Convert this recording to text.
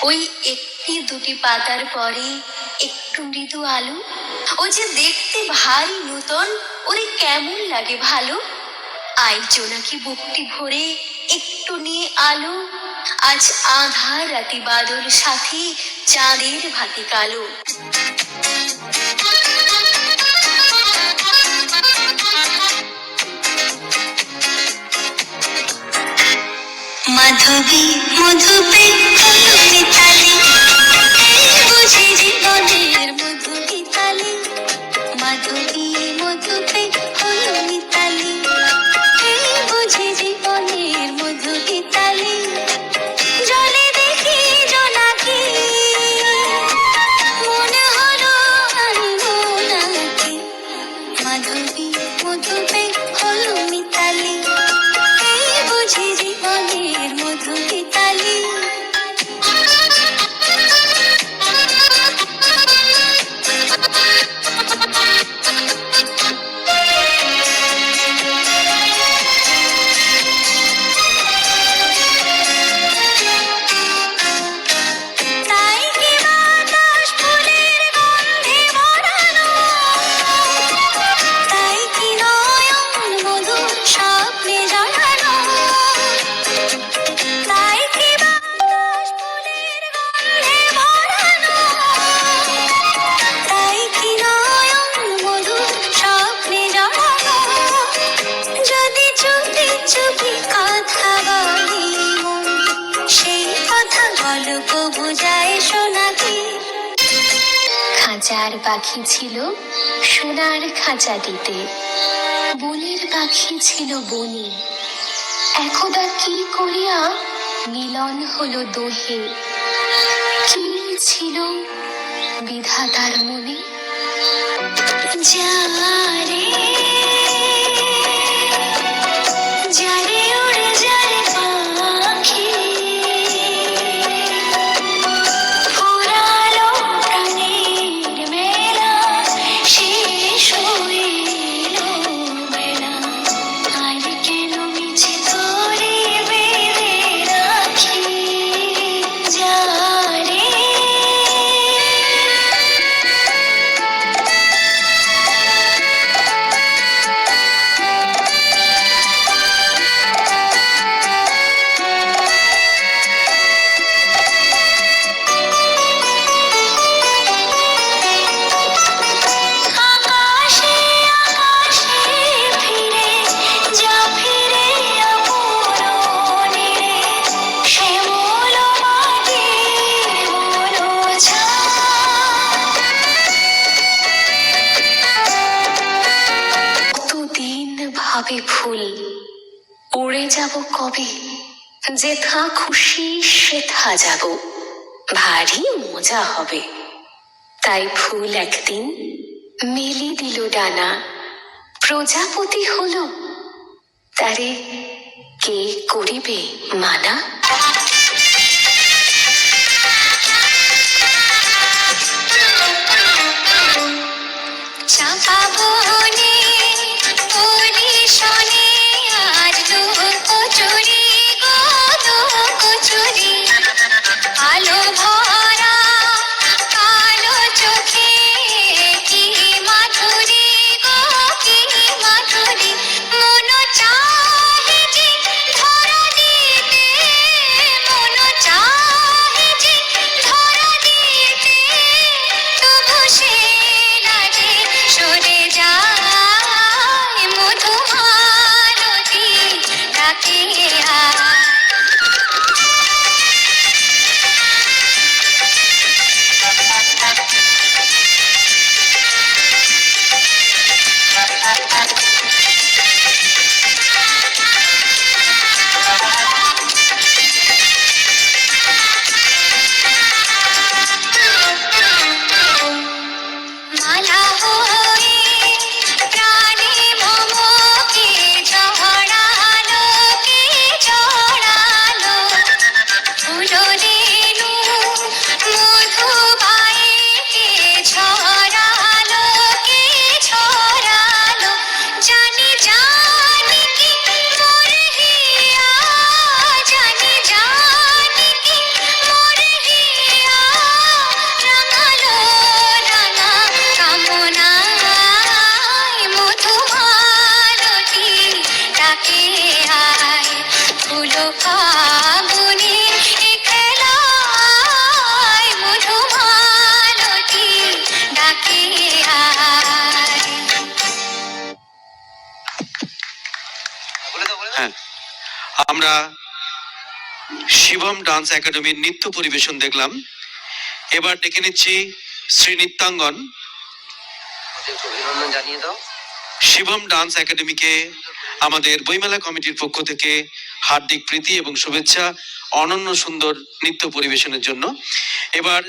ওই একটি দুটি পাতার পরে একটু মৃদু আলো, ও যে দেখতে ভারী নূতন, ওরে কেমন লাগে ভালো। আই জোনাকি বুকটি ভরে একটু নিয়ে আলো, আজ আধার রাতি বাদল সাথী চাঁদের ভাতি কালো। মাধবী মধুপে মিতালি, বুঝি জীবনের মধু গীতালি। মাধবী মধুপে হলো মিতালি, বুঝি জীবনের মধু গীতালি। জলে দেখি জোনাকি, মনে হলো আনবো নাকি। মাধবী মধুপে হলো মিতালি, বুঝি জীবনের মধু গীতালি। খাঁচার পাখি ছিল সোনার খাঁচাটিতে, বনের পাখি ছিল বনে। একদা কি করিয়া মিলন হলো দোহে, কি ছিল বিধাতার মনে। যারে যারে উড়ে যায় পাখি, ফুরালো প্রাণের মেলা, শেষ হইলো বেলা। আর কেন মিছে তোরে বেঁধে রাখি, যারে আকাশে আকাশে ফিরে যা, ফিরে অপরণে শ্যামল মাটির মনোছা। কতদিন ভাবে ফুল, উড়ে যাব কবে, যেথা খুশি সেথা যাব, ভারী মজা হবে। তাই ফুল একদিন মেলি দিল ডানা, প্রজাপতি হলো, তারে কে করিবে মানা। চাপা বনে বলি শোনে আজ কচুরি গো কচুরি, আলো ভরা কালো চোখে কি মাধুরী গো কি মাধুরী। মন চাহে যে ধরা দিতে, মন চাহে যে ধরা দিতে, তবু সে লাজে সরে যায়। মধুমালতী ডাকে আয়। আমরা শিবম ডান্স একাডেমির নৃত্য পরিবেশন দেখলাম। এবার ডেকে নিচ্ছি শ্রী নৃত্যাঙ্গন। অভিনন্দন জানিয়ে দাও। শিবম ডান্স একাডেমিকে আমাদের বইমেলা কমিটির পক্ষ থেকে হার্দিক প্রীতি এবং শুভেচ্ছা অনন্য সুন্দর নৃত্য পরিবেশনের জন্য। এবার